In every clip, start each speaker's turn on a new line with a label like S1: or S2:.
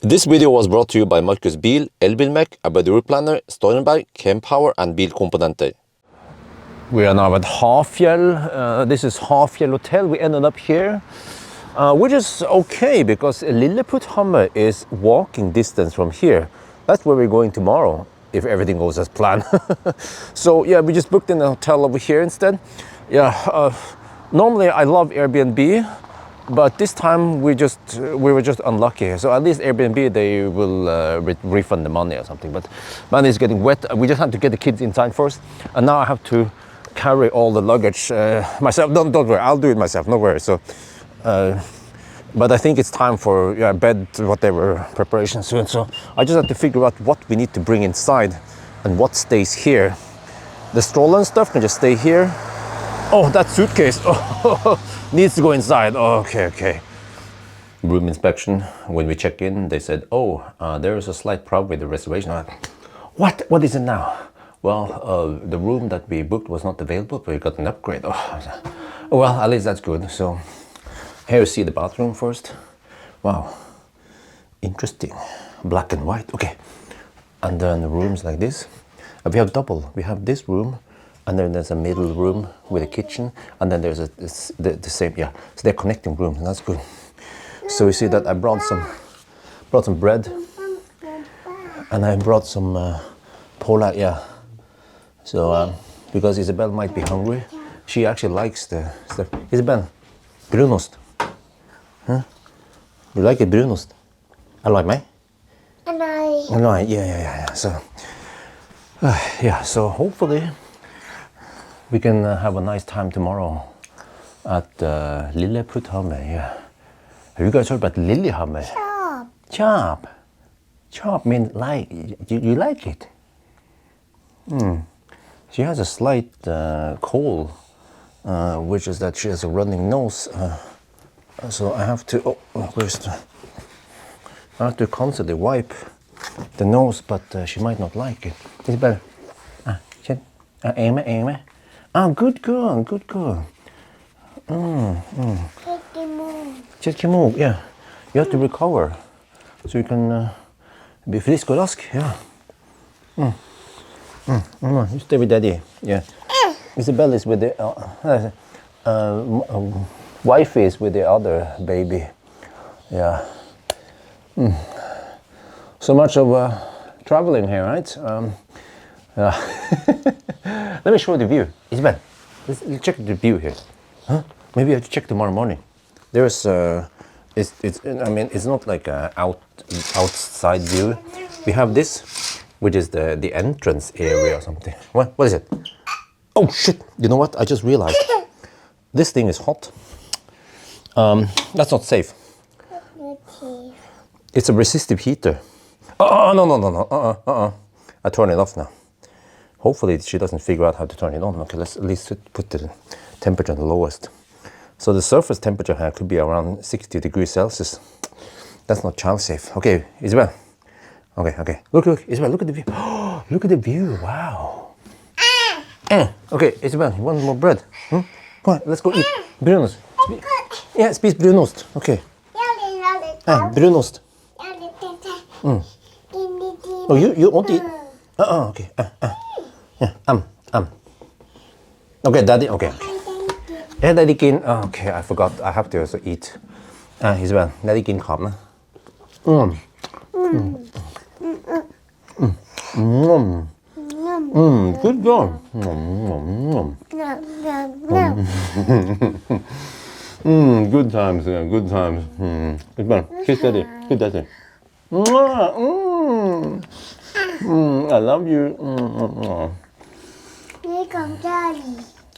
S1: This video was brought to you by Markus Bil, Elbilmek, ABRP, Stormberg, Kempower and Bilkomponenter. We are now at Hafjell. This is Hafjell Hotel. We ended up here, which is okay because Lillehammer is walking distance from here. That's where we're going tomorrow, if everything goes as planned. So yeah, we just booked in a hotel over here instead. Yeah, normally I love Airbnb, but this time we were just unlucky. So at least Airbnb, they will refund the money or something. But man, it's getting wet. We just had to get the kids inside first, and now I have to carry all the luggage myself. Don't worry, I'll do it myself. No worries. So, but I think it's time for bed, whatever preparation soon. So I just have to figure out what we need to bring inside and what stays here. The stroller and stuff can just stay here. Oh, that suitcase needs to go inside. Oh, okay. Room inspection. When we check in, they said, "Oh, there is a slight problem with the reservation." What? What is it now? Well, the room that we booked was not available, but we got an upgrade. Oh, well, at least that's good. So here you see the bathroom first. Wow, interesting. Black and white. Okay, and then the rooms like this. We have double. We have this room. And then there's a middle room with a kitchen, and then there's the same, yeah. So they're connecting rooms, and that's good. So you see that I brought some bread, and I brought some polar, yeah. So because Isabel might be hungry, she actually likes the stuff. Isabel, brunost. Huh? You like it brunost? Alloy meg? Alloy, yeah. So yeah, so hopefully we can have a nice time tomorrow at Lillehammer. Yeah. Have you guys heard about Lillehammer? Chop means like. You like it? She has a slight cold, which is that she has a running nose. So I have to. I have to constantly wipe the nose, but she might not like it. It's better. Aim. Ah, good girl. Move, yeah. You have to recover, so you can be frisk og rask, yeah. You stay with daddy, yeah. Isabel is with the, wife is with the other baby, yeah. So much of traveling here, right? Let me show you the view. Isabel, let's check the view here. Huh? Maybe I have to check tomorrow morning. There's it's not like a outside view. We have this, which is the entrance area or something. What is it? Oh shit! You know what? I just realized this thing is hot. That's not safe. It's a resistive heater. Oh no. I turn it off now. Hopefully she doesn't figure out how to turn it on. Okay, let's at least put the temperature on the lowest. So the surface temperature here could be around 60 degrees Celsius. That's not child safe. Okay, Isabel. Okay. Look, Isabel, look at the view. Oh, look at the view, wow. Okay, Isabel, you want more bread? Come on, let's go eat. Brunost. Yeah, spis brunost. Okay. Brunost. Oh, you want to eat? Okay. Yeah, Okay, daddy, okay. Yeah, daddy kin. Okay, I forgot. I have to also eat. Isabel, daddy kin khop na. Good girl. Good times, yeah, good times. Isabel, kiss daddy. Good daddy. I love you.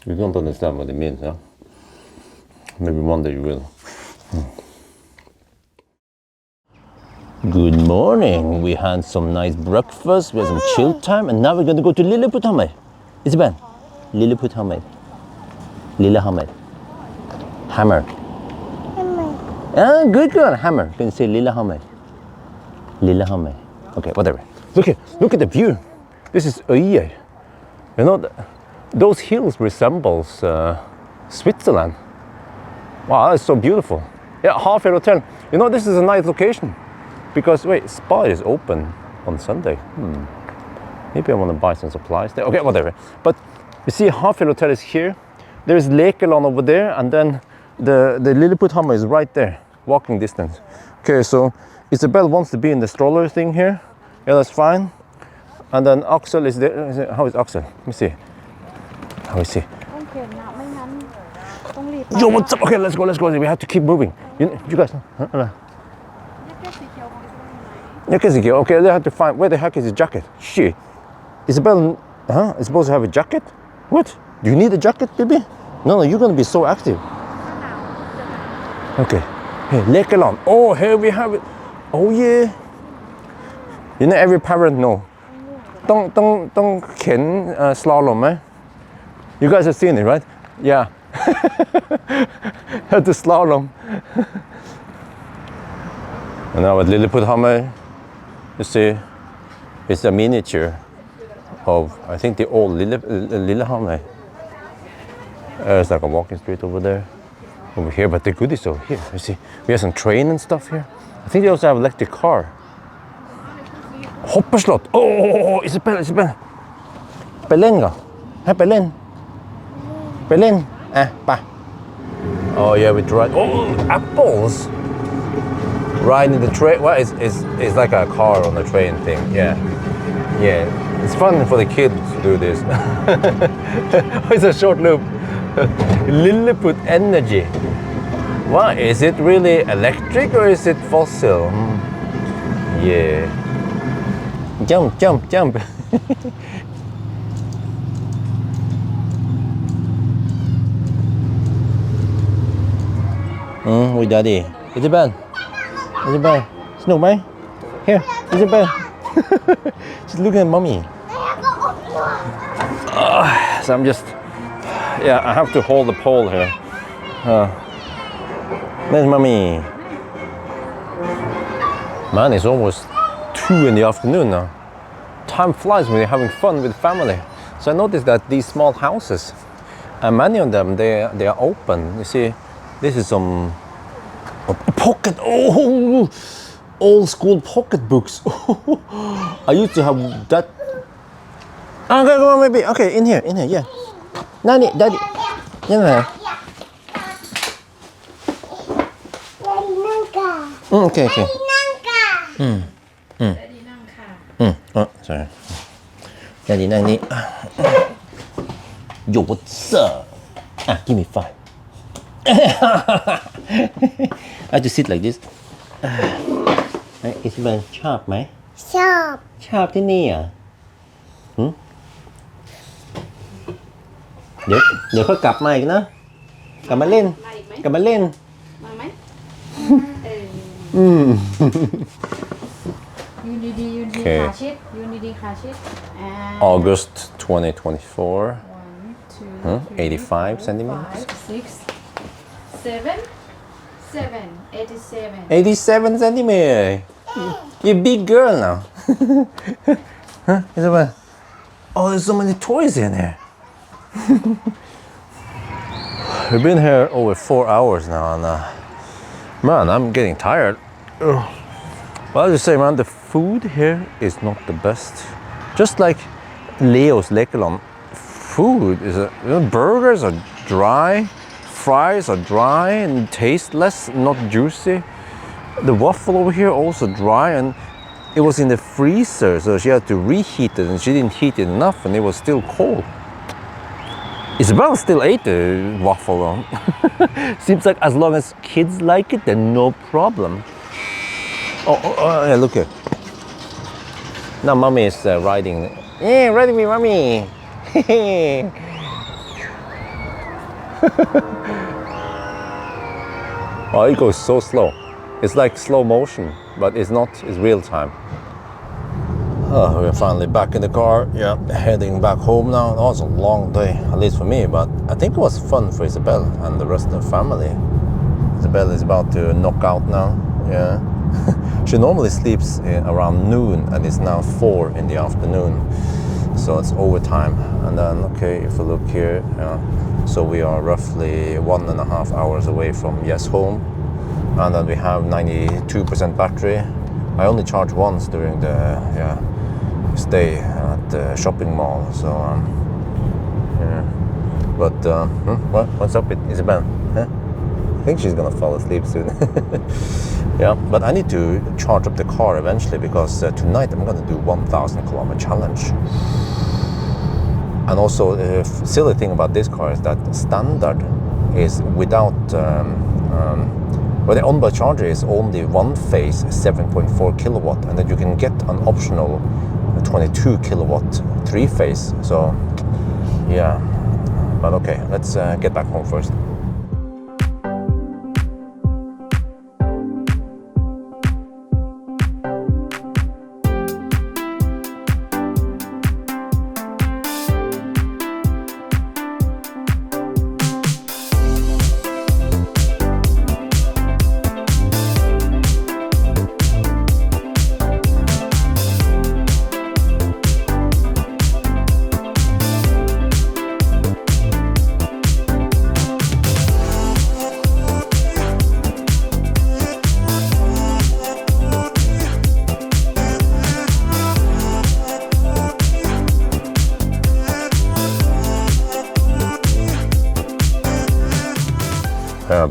S1: You don't understand what it means, huh? Maybe one day you will. Good morning. We had some nice breakfast. We had some chill time, and now we're going to go to Lillehammer. Isabel, Lillehammer. Hammer. Ah, good girl. Hammer. Can you say Lillehammer? Okay, whatever. Look at the view. This is Øyer. You know, those hills resembles Switzerland. Wow, that's so beautiful. Yeah, Hafjell Hotel. You know, this is a nice location. Because wait, Spa is open on Sunday. Maybe I want to buy some supplies there. Okay, whatever. But you see, Hafjell Hotel is here. There's Lekeland over there, and then the Lillehammer is right there, walking distance. Okay, so Isabel wants to be in the stroller thing here. Yeah, that's fine. And then Axel is there. How is Axel? Let me see. How is he? Yo, what's up? Okay, let's go. We have to keep moving. You guys. Okay, they have to find. Where the heck is his jacket? Shit. Isabel, is supposed to have a jacket? What? Do you need a jacket, baby? No, you're gonna be so active. Okay. Hey, Lekeland. Oh, here we have it. Oh yeah. You know, every parent know. Don't ken slalom, eh? You guys have seen it, right? Yeah. Had the slalom. And now at Lillehammer, you see, it's a miniature of, I think, the old Lillehammer. There's like a walking street over there, over here, but the good is over here. You see, we have some train and stuff here. I think they also have electric car. Hoppeslott. Oh, Isabel. Belenga. Hey, Belen. Pa. Oh yeah, we tried. Oh, apples. Riding the train. Well, it's like a car on the train thing. Yeah. It's fun for the kids to do this. It's a short loop. Lilliput energy. What is it really electric or is it fossil? Yeah. Jump. With daddy. Isabel. Snoop, eh? Here, Isabel. She's looking at mommy. So I'm just, I have to hold the pole here. There's mommy. Man, it's almost 2 in the afternoon now. Time flies when you're having fun with family. So I noticed that these small houses, and many of them, they are open. You see, this is some pocket, old school pocket books. I used to have that. Okay, come on, maybe. Okay, in here, yeah. Nanny, daddy. Yeah. Okay. Oh, sorry. Daddy, nanny. Yo, what's up? Give me 5. I have to sit like this. Isabel ชอบไหมชอบที่นี่อ่ะเดี๋ยวเขากลับมาอีกนะกลับมาเล่นมาไหมยูนิดีขาชิด August 2024 85 centimeters 87 centimeters. You're a big girl now. Huh? Isabel? Oh, there's so many toys in here. We've been here over 4 hours now, and man, I'm getting tired. Well, I'll just say, man, the food here is not the best. Just like Leo's Lekeland, food is burgers are dry. Fries are dry and tasteless, not juicy. The waffle over here also dry, and it was in the freezer, so she had to reheat it, and she didn't heat it enough, and it was still cold. Isabel still ate the waffle though. Seems like as long as kids like it, then no problem. Oh, yeah, look here. Now mommy is riding. Yeah, riding me, mommy. Oh, it goes so slow. It's like slow motion, but it's not, it's real time. Oh, we're finally back in the car. Yeah, heading back home now. It was a long day, at least for me, but I think it was fun for Isabel and the rest of the family. Isabel is about to knock out now. Yeah. She normally sleeps around noon, and it's now 4 in the afternoon. So it's overtime. And then, okay, if we look here, so we are roughly 1.5 hours away from Yes home. And then we have 92% battery. I only charge once during the stay at the shopping mall. So yeah. But what's up with Isabel? Huh? I think she's gonna fall asleep soon. Yeah, but I need to charge up the car eventually because tonight I'm gonna do 1,000 kilometer challenge. And also the silly thing about this car is that standard is without well, the onboard charger is only one phase 7.4 kilowatt, and then you can get an optional 22 kilowatt 3-phase. So yeah, but okay, let's get back home first.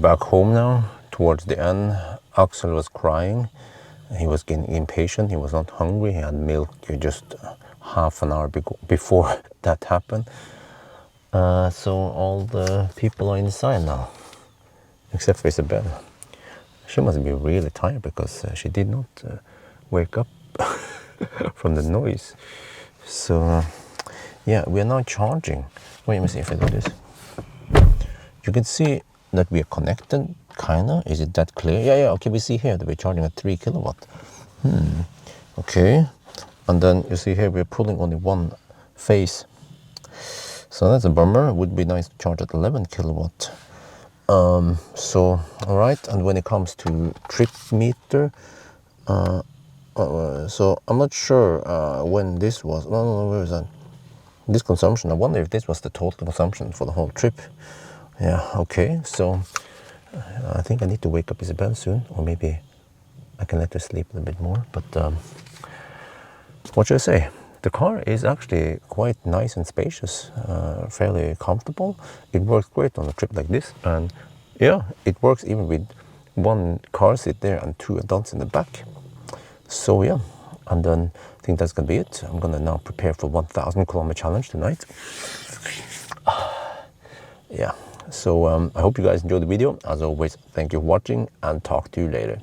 S1: Back home now, towards the end, Axel was crying. He was getting impatient, he was not hungry, he had milk just half an hour before that happened. So all the people are inside now, except for Isabel. She must be really tired because she did not wake up from the noise. So yeah, we are now charging. Wait, let me see if I do this. You can see that we are connected, kinda. Is it that clear? Yeah, okay, we see here that we're charging at 3 kilowatt. Okay, and then you see here we're pulling only one phase. So that's a bummer. It would be nice to charge at 11 kilowatt. So, all right, and when it comes to trip meter, so I'm not sure when this was. No, where is that? This consumption, I wonder if this was the total consumption for the whole trip. Yeah, okay, so I think I need to wake up Isabel soon, or maybe I can let her sleep a little bit more. But what should I say? The car is actually quite nice and spacious, fairly comfortable. It works great on a trip like this, and yeah, it works even with one car seat there and 2 adults in the back. So yeah, and then I think that's gonna be it. I'm gonna now prepare for 1,000 kilometer challenge tonight. Yeah. So I hope you guys enjoyed the video. As always, thank you for watching and talk to you later.